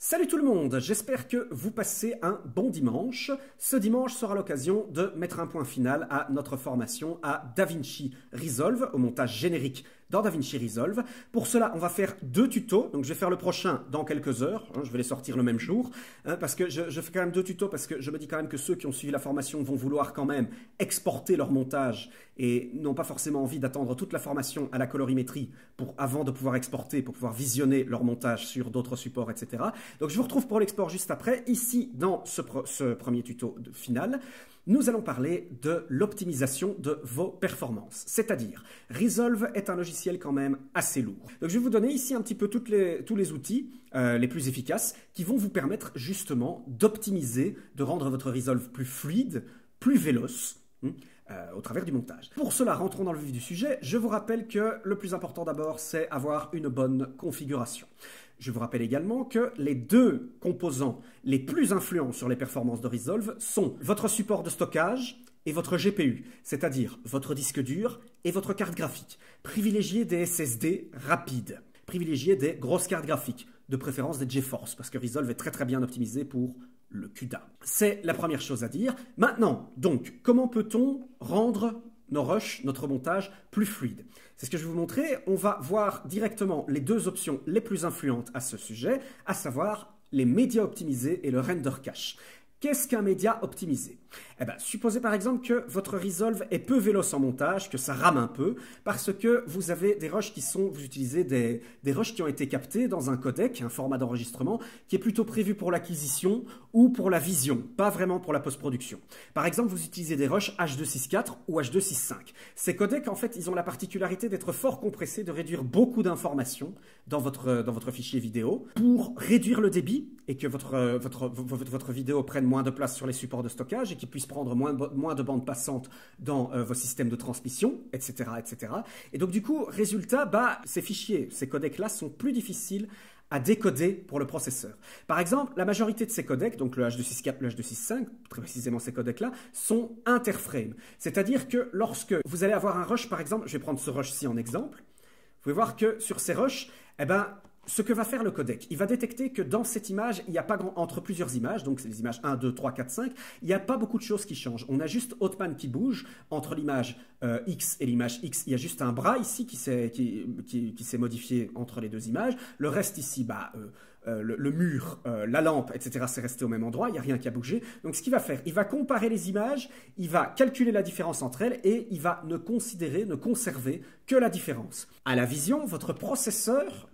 Salut tout le monde, j'espère que vous passez un bon dimanche. Ce dimanche sera l'occasion de mettre un point final à notre formation à DaVinci Resolve, au montage générique dans DaVinci Resolve. Pour cela, on va faire deux tutos. Donc je vais faire le prochain dans quelques heures, je vais les sortir le même jour, parce que je fais quand même deux tutos, parce que je me dis quand même que ceux qui ont suivi la formation vont vouloir quand même exporter leur montage et n'ont pas forcément envie d'attendre toute la formation à la colorimétrie avant de pouvoir exporter, pour pouvoir visionner leur montage sur d'autres supports, etc. Donc je vous retrouve pour l'export juste après. Ici, dans ce premier tuto final, nous allons parler de l'optimisation de vos performances. C'est-à-dire, Resolve est un logiciel quand même assez lourd. Donc je vais vous donner ici un petit peu tous les outils les plus efficaces qui vont vous permettre justement d'optimiser, de rendre votre Resolve plus fluide, plus véloce, au travers du montage. Pour cela, rentrons dans le vif du sujet. Je vous rappelle que le plus important d'abord, c'est avoir une bonne configuration. Je vous rappelle également que les deux composants les plus influents sur les performances de Resolve sont votre support de stockage et votre GPU, c'est-à-dire votre disque dur et votre carte graphique. Privilégiez des SSD rapides. Privilégiez des grosses cartes graphiques, de préférence des GeForce, parce que Resolve est très bien optimisé pour le CUDA. C'est la première chose à dire. Maintenant, donc, comment peut-on rendre nos rushs, notre montage, plus fluide? C'est ce que je vais vous montrer. On va voir directement les deux options les plus influentes à ce sujet, à savoir les médias optimisés et le render cache. Qu'est-ce qu'un média optimisé? Supposez par exemple que votre Resolve est peu véloce en montage, que ça rame un peu, parce que vous avez des rushs vous utilisez des rushs qui ont été captés dans un codec, un format d'enregistrement, qui est plutôt prévu pour l'acquisition ou pour la vision, pas vraiment pour la post-production. Par exemple, vous utilisez des rushs H264 ou H265. Ces codecs, en fait, ils ont la particularité d'être fort compressés, de réduire beaucoup d'informations dans votre fichier vidéo pour réduire le débit et que votre vidéo prenne moins de place sur les supports de stockage et qu'il puisse prendre moins de bandes passantes dans vos systèmes de transmission, etc., etc. Et donc du coup, résultat, ces fichiers, ces codecs-là sont plus difficiles à décoder pour le processeur. Par exemple, la majorité de ces codecs, donc le H264, le H265, très précisément ces codecs-là, sont interframe. C'est-à-dire que lorsque vous allez avoir un rush, par exemple, je vais prendre ce rush-ci en exemple, vous pouvez voir que sur ces rushs, ce que va faire le codec, il va détecter que dans cette image, il n'y a pas entre plusieurs images, donc c'est les images 1, 2, 3, 4, 5, il n'y a pas beaucoup de choses qui changent. On a juste Hotman qui bouge entre l'image X et l'image X. Il y a juste un bras ici qui s'est modifié entre les deux images. Le reste ici, le mur, la lampe, etc., c'est resté au même endroit, il n'y a rien qui a bougé. Donc ce qu'il va faire, il va comparer les images, il va calculer la différence entre elles et il va ne conserver que la différence. À la vision, votre processeur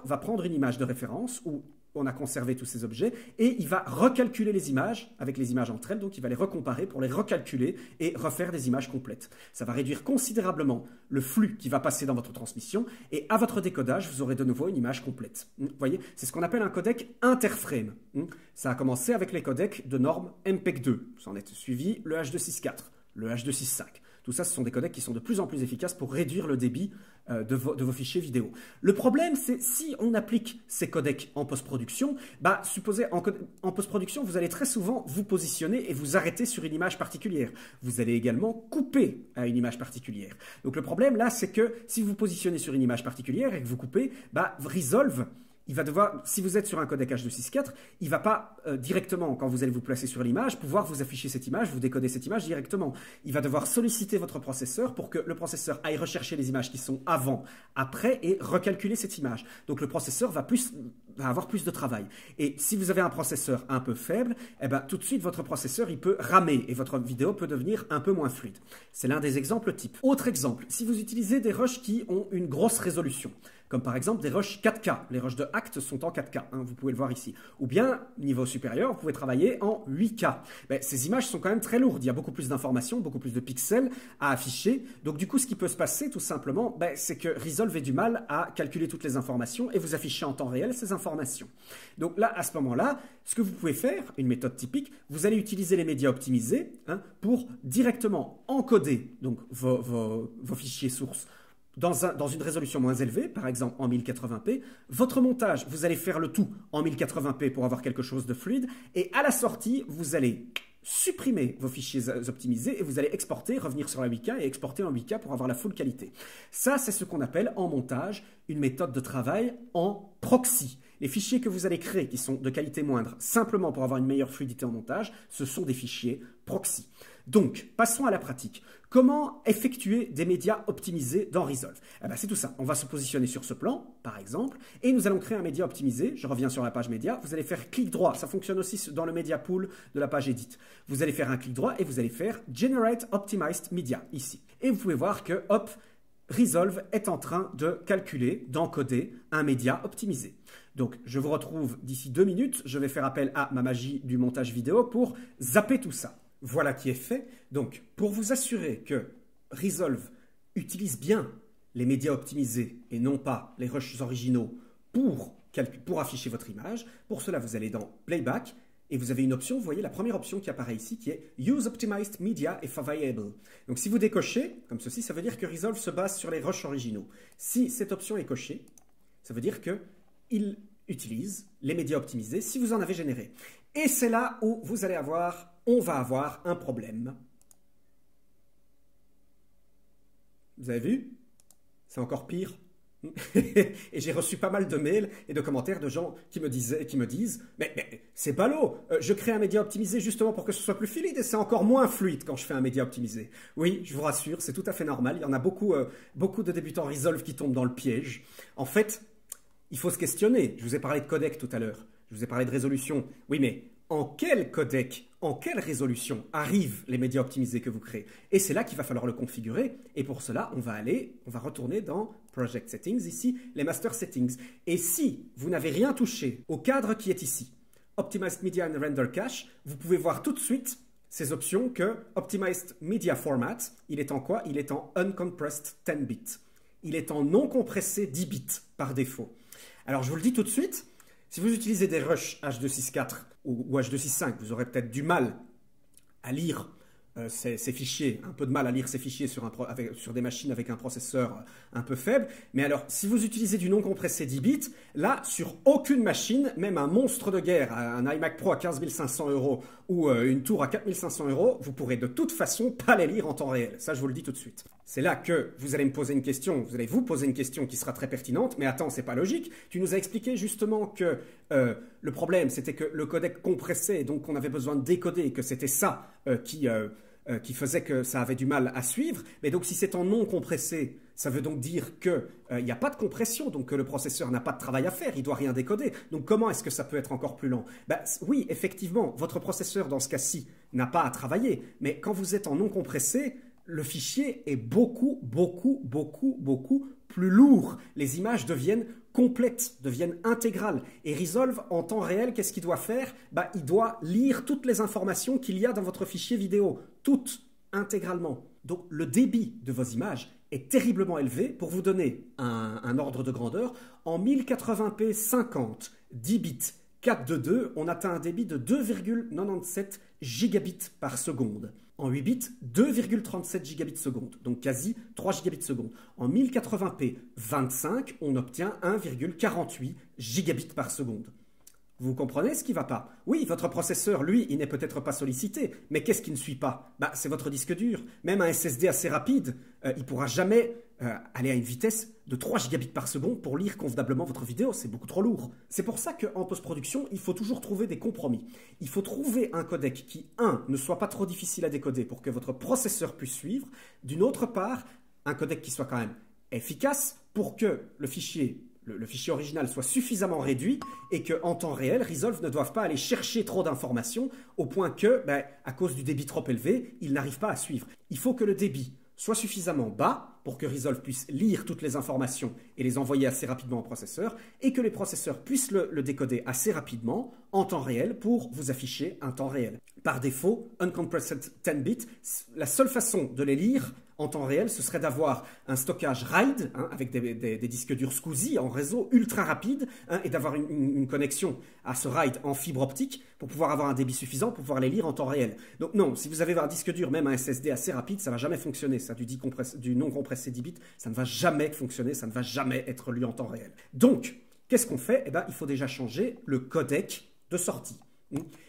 va prendre une image de référence où on a conservé tous ces objets et il va recalculer les images avec les images entre elles, donc il va les recomparer pour les recalculer et refaire des images complètes. Ça va réduire considérablement le flux qui va passer dans votre transmission et à votre décodage, vous aurez de nouveau une image complète. Vous voyez, c'est ce qu'on appelle un codec interframe. Ça a commencé avec les codecs de norme MPEG-2. Ça en est suivi le H264, le H265. Tout ça, ce sont des codecs qui sont de plus en plus efficaces pour réduire le débit de vos fichiers vidéo. Le problème, c'est si on applique ces codecs en post-production, supposez en post-production, vous allez très souvent vous positionner et vous arrêter sur une image particulière. Vous allez également couper à une image particulière. Donc le problème là, c'est que si vous vous positionnez sur une image particulière et que vous coupez, Resolve, il va devoir, si vous êtes sur un codec H264, il ne va pas directement, quand vous allez vous placer sur l'image, pouvoir vous afficher cette image, vous décoder cette image directement. Il va devoir solliciter votre processeur pour que le processeur aille rechercher les images qui sont avant, après et recalculer cette image. Donc le processeur va avoir plus de travail. Et si vous avez un processeur un peu faible, tout de suite votre processeur il peut ramer et votre vidéo peut devenir un peu moins fluide. C'est l'un des exemples types. Autre exemple, si vous utilisez des rushs qui ont une grosse résolution, comme par exemple des rushs 4K. Les rushs de Act sont en 4K, vous pouvez le voir ici. Ou bien, niveau supérieur, vous pouvez travailler en 8K. Ces images sont quand même très lourdes, il y a beaucoup plus d'informations, beaucoup plus de pixels à afficher. Donc du coup, ce qui peut se passer tout simplement, c'est que Resolve ait du mal à calculer toutes les informations et vous afficher en temps réel ces informations. Donc là, à ce moment-là, ce que vous pouvez faire, une méthode typique, vous allez utiliser les médias optimisés pour directement encoder donc, vos fichiers sources dans une résolution moins élevée, par exemple en 1080p, votre montage, vous allez faire le tout en 1080p pour avoir quelque chose de fluide, et à la sortie, vous allez supprimer vos fichiers optimisés et vous allez exporter, revenir sur la 8K et exporter en 8K pour avoir la full qualité. Ça, c'est ce qu'on appelle en montage une méthode de travail en proxy. Les fichiers que vous allez créer, qui sont de qualité moindre, simplement pour avoir une meilleure fluidité en montage, ce sont des fichiers proxy. Donc, passons à la pratique. Comment effectuer des médias optimisés dans Resolve? C'est tout ça. On va se positionner sur ce plan, par exemple, et nous allons créer un média optimisé. Je reviens sur la page média. Vous allez faire clic droit. Ça fonctionne aussi dans le média pool de la page Edit. Vous allez faire un clic droit et vous allez faire Generate Optimized Media, ici. Et vous pouvez voir que, hop, Resolve est en train de calculer, d'encoder un média optimisé. Donc, je vous retrouve d'ici 2 minutes. Je vais faire appel à ma magie du montage vidéo pour zapper tout ça. Voilà qui est fait. Donc, pour vous assurer que Resolve utilise bien les médias optimisés et non pas les rushes originaux pour afficher votre image, pour cela, vous allez dans Playback et vous avez une option, vous voyez la première option qui apparaît ici qui est Use Optimized Media if available. Donc, si vous décochez, comme ceci, ça veut dire que Resolve se base sur les rushes originaux. Si cette option est cochée, ça veut dire qu'il utilise les médias optimisés si vous en avez généré. Et c'est là où on va avoir un problème. Vous avez vu? C'est encore pire. Et j'ai reçu pas mal de mails et de commentaires de gens qui me disent mais c'est ballot, je crée un média optimisé justement pour que ce soit plus fluide et c'est encore moins fluide quand je fais un média optimisé. Oui, je vous rassure, c'est tout à fait normal. Il y en a beaucoup de débutants Resolve qui tombent dans le piège. En fait, il faut se questionner. Je vous ai parlé de codec tout à l'heure. Je vous ai parlé de résolution. Oui, mais en quel codec, en quelle résolution arrivent les médias optimisés que vous créez? Et c'est là qu'il va falloir le configurer. Et pour cela, on va retourner dans Project Settings, ici, les Master Settings. Et si vous n'avez rien touché au cadre qui est ici, Optimized Media and Render Cache, vous pouvez voir tout de suite ces options que Optimized Media Format, il est en quoi? Il est en Uncompressed 10 bits. Il est en non compressé 10 bits par défaut. Alors, je vous le dis tout de suite, si vous utilisez des rushs H264 ou H265, vous aurez peut-être du mal à lire ces fichiers, un peu de mal à lire ces fichiers sur des machines avec un processeur un peu faible. Mais alors, si vous utilisez du non compressé 10 bits, là, sur aucune machine, même un monstre de guerre, un iMac Pro à 15 500 € ou une tour à 4 500 €, vous pourrez de toute façon pas les lire en temps réel. Ça, je vous le dis tout de suite. C'est là que vous allez me poser une question, vous allez vous poser une question qui sera très pertinente, mais attends, c'est pas logique. Tu nous as expliqué justement que le problème, c'était que le codec compressait, donc qu'on avait besoin de décoder, que c'était ça qui faisait que ça avait du mal à suivre. Mais donc, si c'est en non compressé, ça veut donc dire qu'il n'y a pas de compression, donc que le processeur n'a pas de travail à faire, il ne doit rien décoder. Donc, comment est-ce que ça peut être encore plus lent? Oui, effectivement, votre processeur, dans ce cas-ci, n'a pas à travailler. Mais quand vous êtes en non compressé, le fichier est beaucoup plus lourd. Les images deviennent complètes, deviennent intégrales. Et Resolve, en temps réel, qu'est-ce qu'il doit faire? Il doit lire toutes les informations qu'il y a dans votre fichier vidéo, toutes, intégralement. Donc le débit de vos images est terriblement élevé. Pour vous donner un ordre de grandeur, en 1080p 50, 10 bits, 422, on atteint un débit de 2,97 gigabits par seconde. En 8 bits, 2,37 gigabits seconde, donc quasi 3 gigabits seconde. En 1080p 25, on obtient 1,48 gigabits par seconde. Vous comprenez ce qui ne va pas? Oui, votre processeur, lui, il n'est peut-être pas sollicité, mais qu'est-ce qui ne suit pas? C'est votre disque dur. Même un SSD assez rapide, il ne pourra jamais aller à une vitesse de 3 gigabits par seconde pour lire convenablement votre vidéo, c'est beaucoup trop lourd. C'est pour ça qu'en post-production, il faut toujours trouver des compromis. Il faut trouver un codec qui, ne soit pas trop difficile à décoder pour que votre processeur puisse suivre. D'une autre part, un codec qui soit quand même efficace pour que le fichier original soit suffisamment réduit et qu'en temps réel, Resolve ne doive pas aller chercher trop d'informations au point que, à cause du débit trop élevé, il n'arrive pas à suivre. Il faut que le débit soit suffisamment bas pour que Resolve puisse lire toutes les informations et les envoyer assez rapidement au processeur et que les processeurs puissent le décoder assez rapidement en temps réel pour vous afficher un temps réel. Par défaut, Uncompressed 10 bits, la seule façon de les lire en temps réel, ce serait d'avoir un stockage RAID avec des disques durs SCSI en réseau ultra rapide et d'avoir une connexion à ce RAID en fibre optique pour pouvoir avoir un débit suffisant pour pouvoir les lire en temps réel. Donc non, si vous avez un disque dur, même un SSD assez rapide, ça ne va jamais fonctionner. Ça, du non compressé 10 bits, ça ne va jamais fonctionner, ça ne va jamais être lu en temps réel. Donc, qu'est-ce qu'on fait? Il faut déjà changer le codec de sortie.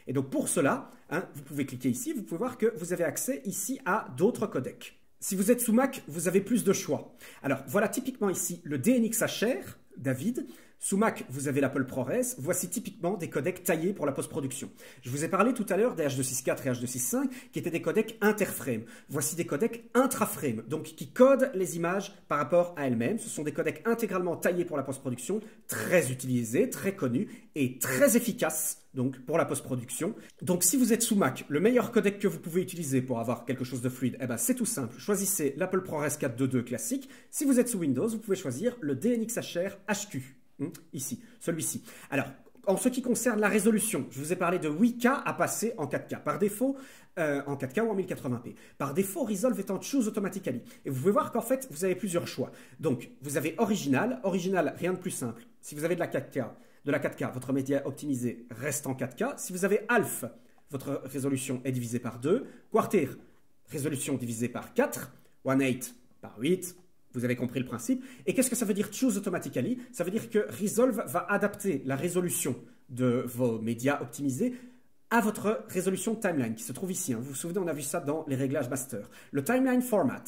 Et donc pour cela, vous pouvez cliquer ici, vous pouvez voir que vous avez accès ici à d'autres codecs. Si vous êtes sous Mac, vous avez plus de choix. Alors voilà typiquement ici le DNxHR, David. Sous Mac, vous avez l'Apple ProRes. Voici typiquement des codecs taillés pour la post-production. Je vous ai parlé tout à l'heure des H264 et H265 qui étaient des codecs interframe. Voici des codecs intraframe, donc qui codent les images par rapport à elles-mêmes. Ce sont des codecs intégralement taillés pour la post-production, très utilisés, très connus et très efficaces donc pour la post-production. Donc si vous êtes sous Mac, le meilleur codec que vous pouvez utiliser pour avoir quelque chose de fluide, eh ben, c'est tout simple. Choisissez l'Apple ProRes 4.2.2 classique. Si vous êtes sous Windows, vous pouvez choisir le DNxHR HQ. Ici, celui-ci. Alors, en ce qui concerne la résolution, je vous ai parlé de 8K à passer en 4K. Par défaut, en 4K ou en 1080p. Par défaut, Resolve est en Choose Automatically. Et vous pouvez voir qu'en fait, vous avez plusieurs choix. Donc, vous avez Original. Original, rien de plus simple. Si vous avez de la 4K, votre média optimisé reste en 4K. Si vous avez Half, votre résolution est divisée par 2. Quarter, résolution divisée par 4. 1/8 par 8. Vous avez compris le principe. Et qu'est-ce que ça veut dire Choose Automatically? Ça veut dire que Resolve va adapter la résolution de vos médias optimisés à votre résolution timeline qui se trouve ici. Vous vous souvenez, on a vu ça dans les réglages master. Le timeline format.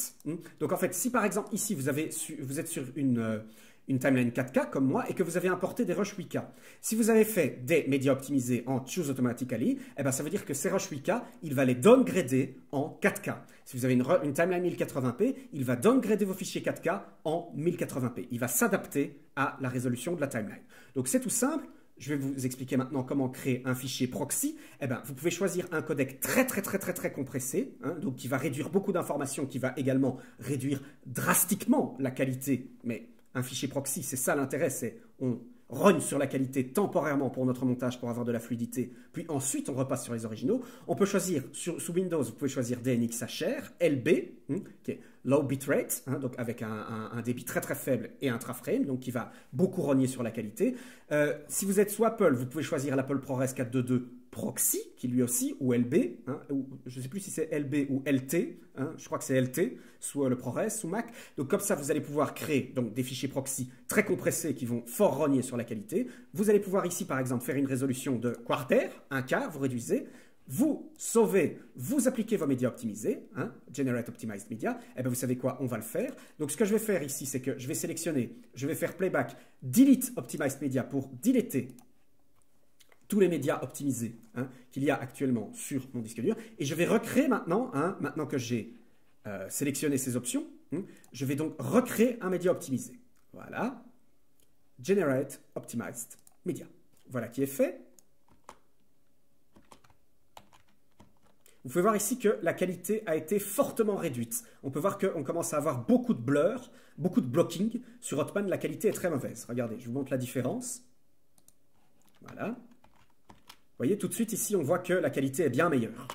Donc en fait, si par exemple ici vous êtes sur une timeline 4K comme moi et que vous avez importé des rushs 8K. Si vous avez fait des médias optimisés en Choose Automatically, eh ben, ça veut dire que ces rushs 8K, il va les downgrader en 4K. Si vous avez une timeline 1080p, il va downgrader vos fichiers 4K en 1080p. Il va s'adapter à la résolution de la timeline. Donc c'est tout simple. Je vais vous expliquer maintenant comment créer un fichier proxy. Eh ben, vous pouvez choisir un codec très compressé, donc qui va réduire beaucoup d'informations, qui va également réduire drastiquement la qualité, mais un fichier proxy, c'est ça l'intérêt, c'est on rogne sur la qualité temporairement pour notre montage pour avoir de la fluidité, puis ensuite on repasse sur les originaux. On peut choisir, sous Windows, vous pouvez choisir DNxHR, LB, qui est Low Bitrate, donc avec un débit très faible et intraframe, donc qui va beaucoup rogner sur la qualité. Si vous êtes sous Apple, vous pouvez choisir l'Apple ProRes 4.2.2 Proxy, qui lui aussi, ou LB, ou, je ne sais plus si c'est LB ou LT, je crois que c'est LT, sous le ProRes, sous Mac. Donc comme ça, vous allez pouvoir créer donc, des fichiers proxy très compressés qui vont fort rogner sur la qualité. Vous allez pouvoir ici, par exemple, faire une résolution de quarter, 1K, vous réduisez, vous sauvez, vous appliquez vos médias optimisés, Generate Optimized Media, et bien vous savez quoi, on va le faire. Donc ce que je vais faire ici, c'est que je vais sélectionner, je vais faire playback, delete Optimized Media pour deleter tous les médias optimisés qu'il y a actuellement sur mon disque dur. Et je vais recréer maintenant, maintenant que j'ai sélectionné ces options, je vais donc recréer un média optimisé. Voilà. Generate Optimized Media. Voilà qui est fait. Vous pouvez voir ici que la qualité a été fortement réduite. On peut voir qu'on commence à avoir beaucoup de blur, beaucoup de blocking. Sur Hotman, la qualité est très mauvaise. Regardez, je vous montre la différence. Voilà. Vous voyez, tout de suite, ici, on voit que la qualité est bien meilleure.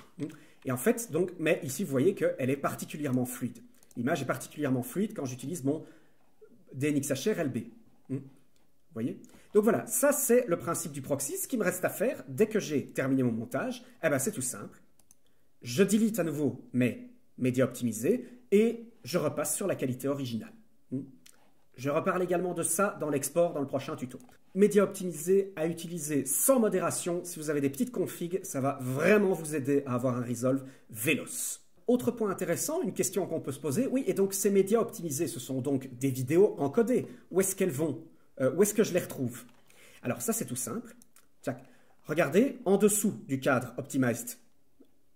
Et en fait, donc, mais ici, vous voyez qu'elle est particulièrement fluide. L'image est particulièrement fluide quand j'utilise mon DNxHR LB. Vous voyez? Donc voilà, ça, c'est le principe du proxy. Ce qui me reste à faire, dès que j'ai terminé mon montage, eh ben, c'est tout simple. Je delete à nouveau mes médias optimisés et je repasse sur la qualité originale. Je reparle également de ça dans l'export dans le prochain tuto. Médias optimisés à utiliser sans modération. Si vous avez des petites configs, ça va vraiment vous aider à avoir un Resolve véloce. Autre point intéressant, une question qu'on peut se poser. Oui, et donc ces médias optimisés, ce sont donc des vidéos encodées. Où est-ce qu'elles vont? Où est-ce que je les retrouve? Alors ça, c'est tout simple. Regardez, en dessous du cadre Optimized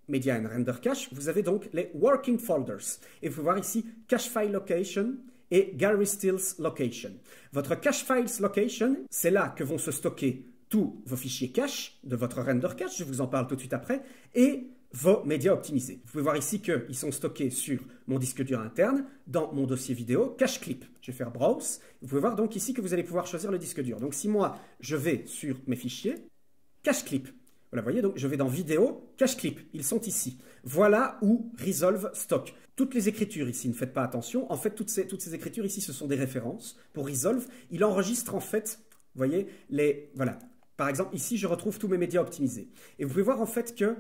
Media and Render Cache, vous avez donc les Working Folders. Et vous pouvez voir ici Cache File Location et Gallery Stills Location. Votre Cache Files Location, c'est là que vont se stocker tous vos fichiers cache de votre Render Cache, je vous en parle tout de suite après, et vos médias optimisés. Vous pouvez voir ici qu'ils sont stockés sur mon disque dur interne, dans mon dossier vidéo, Cache Clip. Je vais faire Browse. Vous pouvez voir donc ici que vous allez pouvoir choisir le disque dur. Donc si moi, je vais sur mes fichiers, Cache Clip. Voilà, vous voyez, donc je vais dans Vidéo, Cache Clip, ils sont ici. Voilà où Resolve stocke. Toutes les écritures ici, ne faites pas attention. En fait, toutes ces écritures ici, ce sont des références. Pour Resolve, il enregistre en fait, vous voyez, voilà. Par exemple, ici, je retrouve tous mes médias optimisés. Et vous pouvez voir en fait que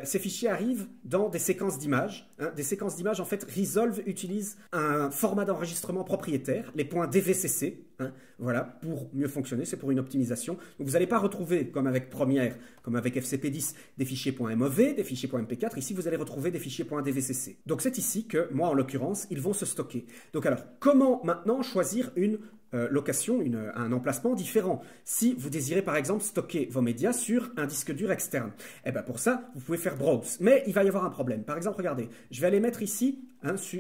ces fichiers arrivent dans des séquences d'images. Des séquences d'images, en fait, Resolve utilise un format d'enregistrement propriétaire, les points DVCC, voilà, pour mieux fonctionner, c'est pour une optimisation. Donc vous n'allez pas retrouver, comme avec Premiere, comme avec FCP10, des fichiers .mov, des fichiers .mp4. Ici, vous allez retrouver des fichiers .dvcc. Donc c'est ici que, moi en l'occurrence, ils vont se stocker. Donc alors, comment maintenant choisir une location, un emplacement différent. Si vous désirez par exemple stocker vos médias sur un disque dur externe, eh ben pour ça, vous pouvez faire browse. Mais il va y avoir un problème. Par exemple, regardez, je vais aller mettre ici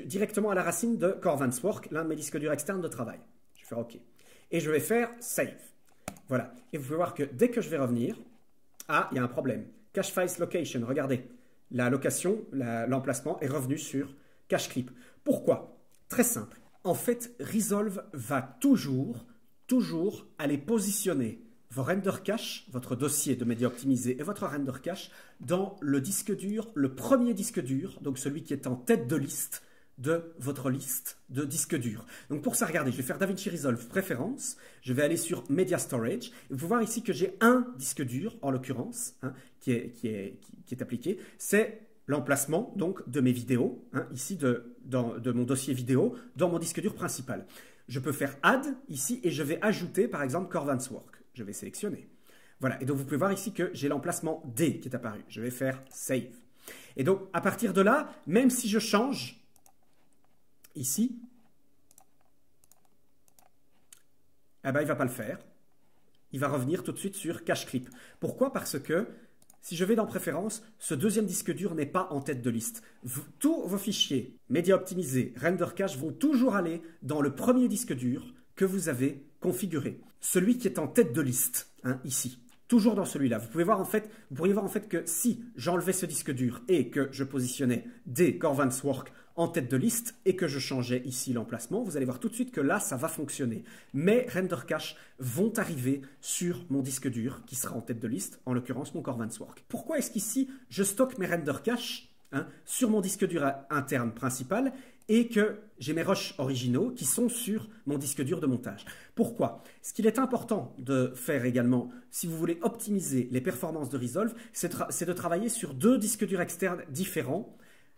directement à la racine de Core Vanceworks, l'un de mes disques durs externes de travail. Je vais faire OK. Et je vais faire Save. Voilà. Et vous pouvez voir que dès que je vais revenir, il y a un problème. Cache Files Location, regardez. La location, l'emplacement est revenu sur Cache Clip. Pourquoi? Très simple. En fait, Resolve va toujours aller positionner vos render cache, votre dossier de médias optimisés et votre render cache dans le disque dur, le premier disque dur, donc celui qui est en tête de liste de votre liste de disques durs. Donc pour ça, regardez, je vais faire DaVinci Resolve Préférences, je vais aller sur Media Storage, et vous pouvez voir ici que j'ai un disque dur, en l'occurrence, qui est appliqué, c'est l'emplacement donc de mes vidéos, ici de mon dossier vidéo, dans mon disque dur principal. Je peux faire Add ici et je vais ajouter par exemple Core Vanceworks. Je vais sélectionner. Voilà, et donc vous pouvez voir ici que j'ai l'emplacement D qui est apparu. Je vais faire Save. Et donc à partir de là, même si je change ici, eh ben, il ne va pas le faire. Il va revenir tout de suite sur Cache Clip. Pourquoi? Parce que si je vais dans Préférences, ce deuxième disque dur n'est pas en tête de liste. Tous vos fichiers, médias optimisés, render cache, vont toujours aller dans le premier disque dur que vous avez configuré. Celui qui est en tête de liste, ici. Toujours dans celui-là. Vous pourriez voir en fait que si j'enlevais ce disque dur et que je positionnais des Core Vanceworks en tête de liste et que je changeais ici l'emplacement, vous allez voir tout de suite que là, ça va fonctionner. Mes render cache vont arriver sur mon disque dur qui sera en tête de liste, en l'occurrence mon Core Vanceworks. Pourquoi est-ce qu'ici, je stocke mes render cache sur mon disque dur interne principal et que j'ai mes rushs originaux qui sont sur mon disque dur de montage? Pourquoi? Ce qu'il est important de faire également, si vous voulez optimiser les performances de Resolve, c'est de travailler sur deux disques durs externes différents.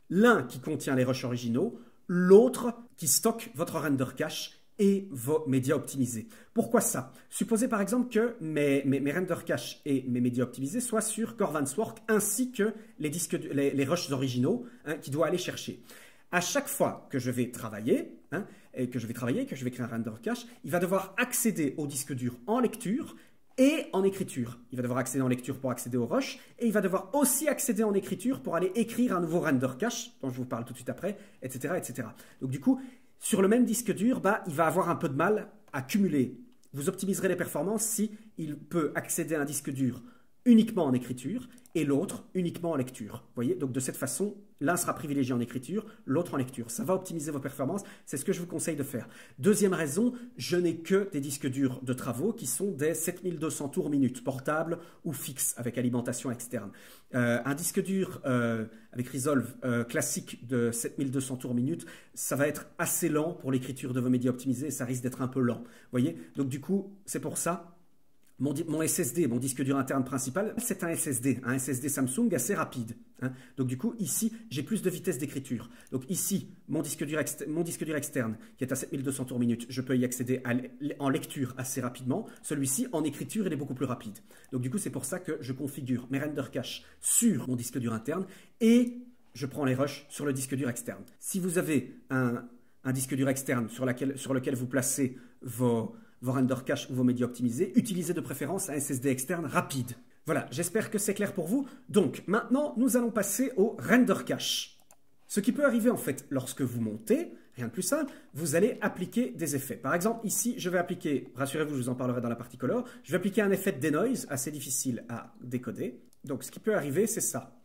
L'un qui contient les rushs originaux, l'autre qui stocke votre render cache et vos médias optimisés. Pourquoi ça? Supposez par exemple que mes render cache et mes médias optimisés soient sur Core Vanceworks ainsi que les rushs originaux qui doit aller chercher. À chaque fois que je vais travailler, que je vais créer un render cache, il va devoir accéder au disque dur en lecture et en écriture. Il va devoir accéder en lecture pour accéder au rush et il va devoir aussi accéder en écriture pour aller écrire un nouveau render cache, dont je vous parle tout de suite après, etc., etc. Donc du coup, sur le même disque dur, il va avoir un peu de mal à cumuler. Vous optimiserez les performances si il peut accéder à un disque dur uniquement en écriture et l'autre uniquement en lecture. Vous voyez, donc de cette façon, l'un sera privilégié en écriture, l'autre en lecture. Ça va optimiser vos performances, c'est ce que je vous conseille de faire. Deuxième raison, je n'ai que des disques durs de travaux qui sont des 7200 tours minute, portables ou fixes avec alimentation externe. Un disque dur avec Resolve classique de 7200 tours minute, ça va être assez lent pour l'écriture de vos médias optimisés et ça risque d'être un peu lent. Vous voyez, donc du coup, c'est pour ça. Mon SSD, mon disque dur interne principal, c'est un SSD Samsung assez rapide. Donc du coup, ici, j'ai plus de vitesse d'écriture. Donc ici, mon disque dur externe, qui est à 7200 tours minute, je peux y accéder en lecture assez rapidement. Celui-ci, en écriture, il est beaucoup plus rapide. Donc du coup, c'est pour ça que je configure mes render cache sur mon disque dur interne et je prends les rushs sur le disque dur externe. Si vous avez un disque dur externe sur lequel vous placez vos render cache ou vos médias optimisés, utilisez de préférence un SSD externe rapide. Voilà, j'espère que c'est clair pour vous. Donc, maintenant, nous allons passer au render cache. Ce qui peut arriver, en fait, lorsque vous montez, rien de plus simple, vous allez appliquer des effets. Par exemple, ici, je vais appliquer, rassurez-vous, je vous en parlerai dans la partie color, je vais appliquer un effet de denoise, assez difficile à décoder. Donc, ce qui peut arriver, c'est ça.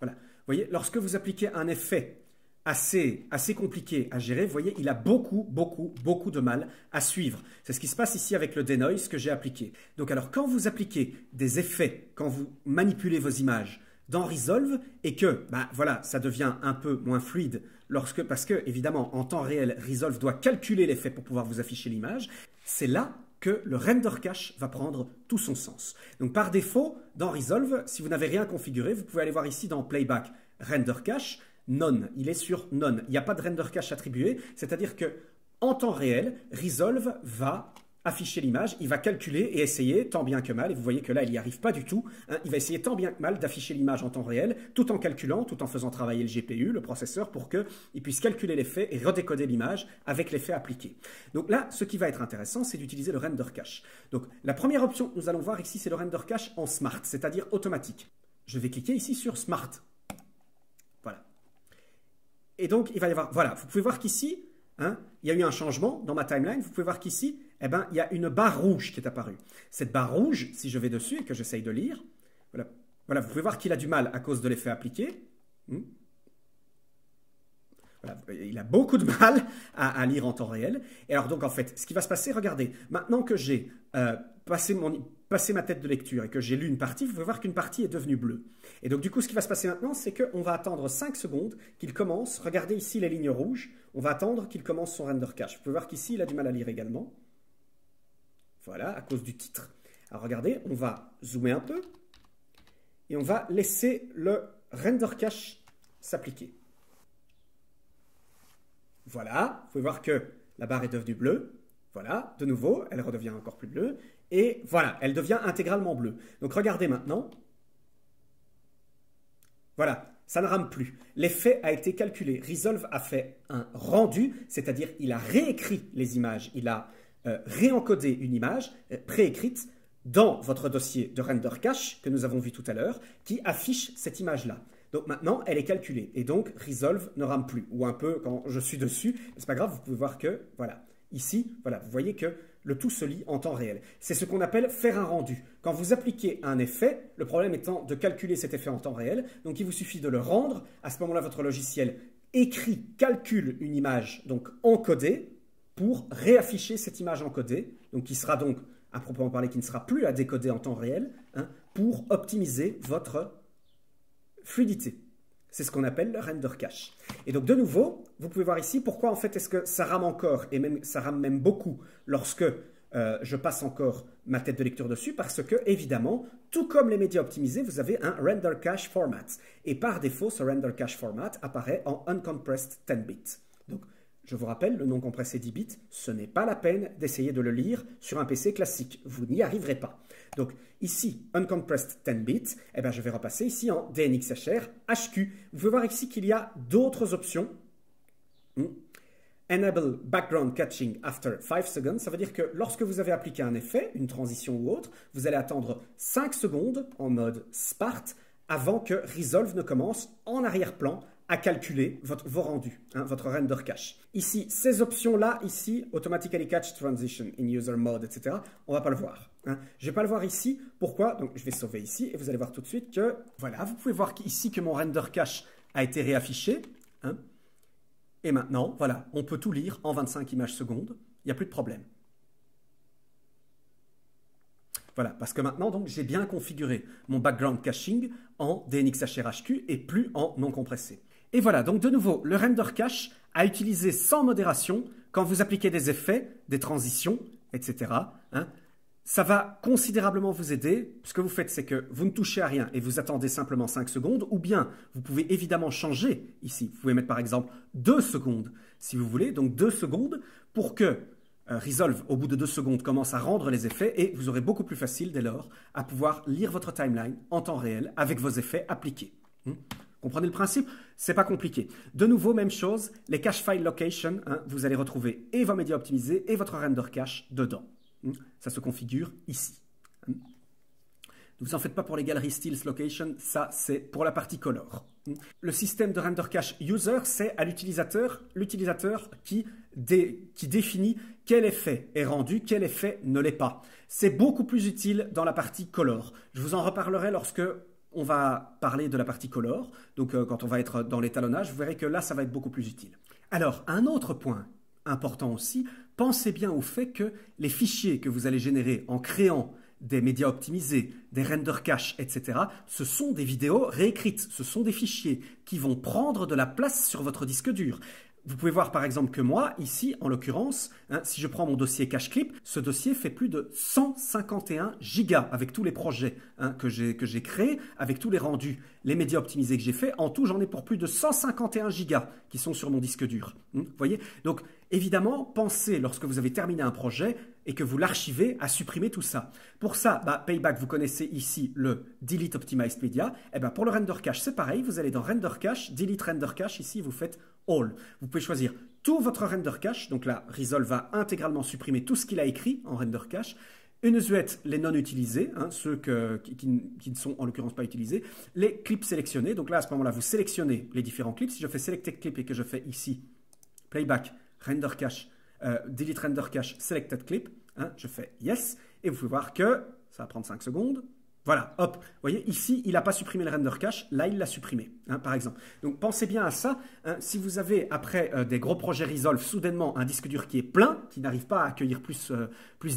Voilà. Vous voyez, lorsque vous appliquez un effet assez compliqué à gérer, vous voyez, il a beaucoup de mal à suivre. C'est ce qui se passe ici avec le denoise que j'ai appliqué. Donc alors, quand vous appliquez des effets, quand vous manipulez vos images dans Resolve et que, voilà, ça devient un peu moins fluide parce que, évidemment, en temps réel, Resolve doit calculer l'effet pour pouvoir vous afficher l'image, c'est là que le render cache va prendre tout son sens. Donc par défaut, dans Resolve, si vous n'avez rien configuré, vous pouvez aller voir ici dans Playback Render Cache, None, il est sur None. Il n'y a pas de render cache attribué, c'est-à-dire que en temps réel, Resolve va afficher l'image, il va calculer et essayer tant bien que mal, et vous voyez que là, il n'y arrive pas du tout, hein, il va essayer tant bien que mal d'afficher l'image en temps réel, tout en calculant, tout en faisant travailler le GPU, le processeur, pour qu'il puisse calculer l'effet et redécoder l'image avec l'effet appliqué. Donc là, ce qui va être intéressant, c'est d'utiliser le render cache. Donc la première option que nous allons voir ici, c'est le render cache en smart, c'est-à-dire automatique. Je vais cliquer ici sur smart. Voilà. Et donc, il va y avoir, voilà, vous pouvez voir qu'ici, hein, il y a eu un changement dans ma timeline. Vous pouvez voir qu'ici, eh ben, il y a une barre rouge qui est apparue. Cette barre rouge, si je vais dessus et que j'essaye de lire, voilà, voilà, vous pouvez voir qu'il a du mal à cause de l'effet appliqué. Voilà, il a beaucoup de mal à lire en temps réel. Et alors donc, en fait, ce qui va se passer, regardez, maintenant que j'ai passé ma tête de lecture et que j'ai lu une partie, vous pouvez voir qu'une partie est devenue bleue. Et donc, du coup, ce qui va se passer maintenant, c'est qu'on va attendre 5 secondes qu'il commence. Regardez ici les lignes rouges. On va attendre qu'il commence son render cache. Vous pouvez voir qu'ici, il a du mal à lire également. Voilà, à cause du titre. Alors, regardez, on va zoomer un peu et on va laisser le render cache s'appliquer. Voilà, vous pouvez voir que la barre est devenue bleue. Voilà, de nouveau, elle redevient encore plus bleue. Et voilà, elle devient intégralement bleue. Donc regardez maintenant. Voilà, ça ne rame plus. L'effet a été calculé. Resolve a fait un rendu, c'est-à-dire il a réécrit les images. Il a réencodé une image préécrite dans votre dossier de render cache que nous avons vu tout à l'heure, qui affiche cette image-là. Donc maintenant, elle est calculée. Et donc, Resolve ne rame plus. Ou un peu quand je suis dessus. C'est pas grave, vous pouvez voir que, voilà, ici, voilà, vous voyez que le tout se lit en temps réel. C'est ce qu'on appelle faire un rendu. Quand vous appliquez un effet, le problème étant de calculer cet effet en temps réel, donc il vous suffit de le rendre. À ce moment-là, votre logiciel écrit, calcule une image donc encodée pour réafficher cette image encodée, donc qui sera donc, à proprement parler, qui ne sera plus à décoder en temps réel, hein, pour optimiser votre fluidité. C'est ce qu'on appelle le render cache. Et donc, de nouveau, vous pouvez voir ici pourquoi, en fait, est-ce que ça rame encore, et même, ça rame même beaucoup lorsque je passe encore ma tête de lecture dessus, parce que, évidemment, tout comme les médias optimisés, vous avez un render cache format. Et par défaut, ce render cache format apparaît en uncompressed 10 bits. Donc, je vous rappelle, le non compressé 10 bits, ce n'est pas la peine d'essayer de le lire sur un PC classique. Vous n'y arriverez pas. Donc ici, uncompressed 10 bits, eh bien, je vais repasser ici en DNxHR HQ. Vous pouvez voir ici qu'il y a d'autres options. Enable background catching after 5 seconds. Ça veut dire que lorsque vous avez appliqué un effet, une transition ou autre, vous allez attendre 5 secondes en mode Spart avant que Resolve ne commence en arrière-plan à calculer vos rendus, hein, votre render cache. Ici, ces options-là, ici, Automatically Catch Transition in User Mode, etc., on ne va pas le voir. Hein. Je ne vais pas le voir ici. Pourquoi? Donc, je vais sauver ici et vous allez voir tout de suite que, voilà, vous pouvez voir ici que mon render cache a été réaffiché. Hein. Et maintenant, voilà, on peut tout lire en 25 images secondes. Il n'y a plus de problème. Voilà, parce que maintenant, donc, j'ai bien configuré mon background caching en DNxHR HQ et plus en non compressé. Et voilà, donc de nouveau, le render cache à utiliser sans modération quand vous appliquez des effets, des transitions, etc. Hein, ça va considérablement vous aider. Ce que vous faites, c'est que vous ne touchez à rien et vous attendez simplement 5 secondes, ou bien vous pouvez évidemment changer ici. Vous pouvez mettre par exemple 2 secondes, si vous voulez, donc 2 secondes pour que Resolve, au bout de 2 secondes, commence à rendre les effets et vous aurez beaucoup plus facile dès lors à pouvoir lire votre timeline en temps réel avec vos effets appliqués. Comprenez le principe? C'est pas compliqué. De nouveau, même chose, les cache file location, hein, vous allez retrouver et vos médias optimisés et votre render cache dedans. Ça se configure ici. Ne vous en faites pas pour les galeries Stills Location, ça c'est pour la partie color. Le système de render cache user, c'est à l'utilisateur qui définit quel effet est rendu, quel effet ne l'est pas. C'est beaucoup plus utile dans la partie color. Je vous en reparlerai lorsque on va parler de la partie color. Donc quand on va être dans l'étalonnage, vous verrez que là, ça va être beaucoup plus utile. Alors, un autre point important aussi, pensez bien au fait que les fichiers que vous allez générer en créant des médias optimisés, des render cache, etc., ce sont des vidéos réécrites, ce sont des fichiers qui vont prendre de la place sur votre disque dur. Vous pouvez voir par exemple que moi, ici, en l'occurrence, hein, si je prends mon dossier Cache Clip, ce dossier fait plus de 151 gigas avec tous les projets hein, que j'ai créés, avec tous les rendus, les médias optimisés que j'ai faits. En tout, j'en ai pour plus de 151 gigas qui sont sur mon disque dur. Vous voyez? Donc, évidemment, pensez, lorsque vous avez terminé un projet et que vous l'archivez, à supprimer tout ça. Pour ça, Payback, vous connaissez ici le Delete Optimized Media. Et pour le Render Cache, c'est pareil. Vous allez dans Render Cache, Delete Render Cache. Ici, vous faites All. Vous pouvez choisir tout votre Render Cache. Donc là, Resolve va intégralement supprimer tout ce qu'il a écrit en Render Cache. Une suite, les non utilisés, hein, ceux qui ne sont en l'occurrence pas utilisés. Les clips sélectionnés. Donc là, à ce moment-là, vous sélectionnez les différents clips. Si je fais Selected Clip et que je fais ici Playback, Render Cache, Delete Render Cache, Selected Clip, hein, je fais Yes. Et vous pouvez voir que ça va prendre 5 secondes. Voilà, hop, vous voyez, ici, il n'a pas supprimé le render cache, là, il l'a supprimé, hein, par exemple. Donc, pensez bien à ça. Hein, si vous avez, après des gros projets Resolve, soudainement un disque dur qui est plein, qui n'arrive pas à accueillir plus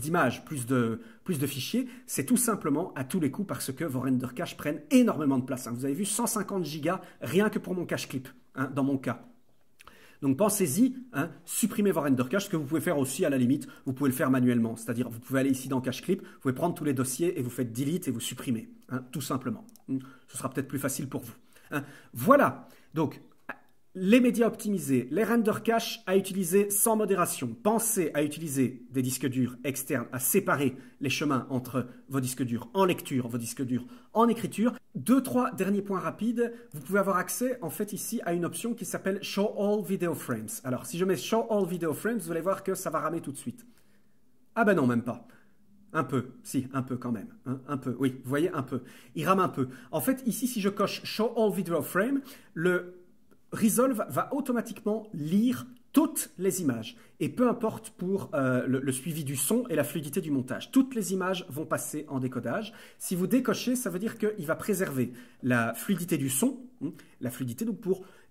d'images, plus de fichiers, c'est tout simplement à tous les coups parce que vos render cache prennent énormément de place. Hein. Vous avez vu 150 gigas rien que pour mon cache clip, hein, dans mon cas. Donc pensez-y, hein, supprimez vos render cache, ce que vous pouvez faire aussi à la limite, vous pouvez le faire manuellement. C'est-à-dire, vous pouvez aller ici dans Cache Clip, vous pouvez prendre tous les dossiers et vous faites Delete et vous supprimez, hein, tout simplement. Ce sera peut-être plus facile pour vous. Hein. Voilà, donc les médias optimisés, les render cache à utiliser sans modération. Pensez à utiliser des disques durs externes, à séparer les chemins entre vos disques durs en lecture, vos disques durs en écriture. 2-3 derniers points rapides. Vous pouvez avoir accès en fait ici à une option qui s'appelle Show All Video Frames. Alors si je mets Show All Video Frames, vous allez voir que ça va ramer tout de suite. Ah ben non, même pas. Un peu, si, un peu quand même. Hein, un peu, oui, vous voyez, un peu. Il rame un peu. En fait, ici, si je coche Show All Video Frame, le Resolve va automatiquement lire toutes les images. Et peu importe pour le suivi du son et la fluidité du montage. Toutes les images vont passer en décodage. Si vous décochez, ça veut dire qu'il va préserver la fluidité du son, la fluidité donc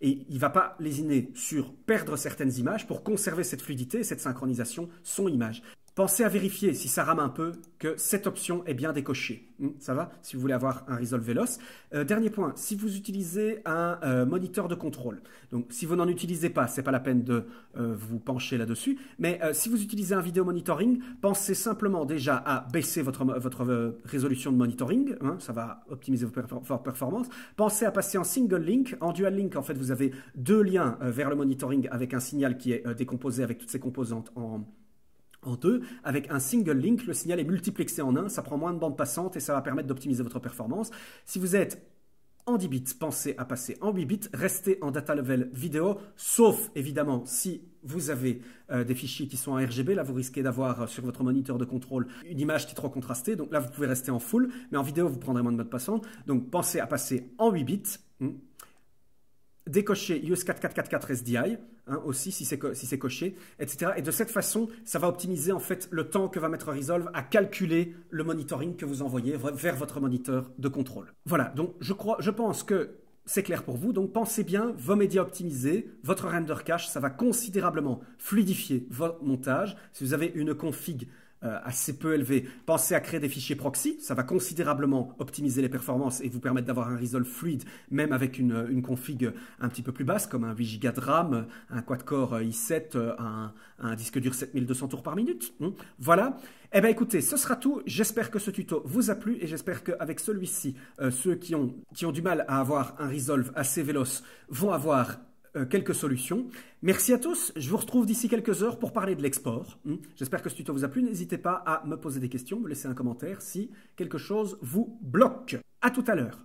et il ne va pas lésiner sur perdre certaines images pour conserver cette fluidité et cette synchronisation son-image. Pensez à vérifier, si ça rame un peu, que cette option est bien décochée. Ça va? Si vous voulez avoir un Resolve véloce. Dernier point, si vous utilisez un moniteur de contrôle, donc si vous n'en utilisez pas, ce n'est pas la peine de vous pencher là-dessus, mais si vous utilisez un vidéo monitoring, pensez simplement déjà à baisser votre résolution de monitoring, hein, ça va optimiser vos performances. Pensez à passer en single link. En dual link, en fait, vous avez deux liens vers le monitoring avec un signal qui est décomposé avec toutes ses composantes en deux. Avec un single link, le signal est multiplexé en un, ça prend moins de bande passante et ça va permettre d'optimiser votre performance. Si vous êtes en 10 bits, pensez à passer en 8 bits, restez en data level vidéo, sauf évidemment si vous avez des fichiers qui sont en RGB, là vous risquez d'avoir sur votre moniteur de contrôle une image qui est trop contrastée, donc là vous pouvez rester en full, mais en vidéo vous prendrez moins de bande passante, donc pensez à passer en 8 bits. Décocher Use 4444 SDI, hein, aussi si c'est coché, etc. Et de cette façon, ça va optimiser en fait le temps que va mettre Resolve à calculer le monitoring que vous envoyez vers votre moniteur de contrôle. Voilà, donc je pense que c'est clair pour vous. Donc pensez bien, vos médias optimisés, votre render cache, ça va considérablement fluidifier votre montage. Si vous avez une config assez peu élevé, pensez à créer des fichiers proxy, ça va considérablement optimiser les performances et vous permettre d'avoir un Resolve fluide, même avec une config un petit peu plus basse, comme un 8 Go de RAM, un quad-core i7, un disque dur 7200 tours par minute. Voilà. Eh bien écoutez, ce sera tout. J'espère que ce tuto vous a plu et j'espère qu'avec celui-ci, ceux qui ont du mal à avoir un Resolve assez véloce vont avoir quelques solutions. Merci à tous. Je vous retrouve d'ici quelques heures pour parler de l'export. J'espère que ce tuto vous a plu. N'hésitez pas à me poser des questions, me laisser un commentaire si quelque chose vous bloque. À tout à l'heure.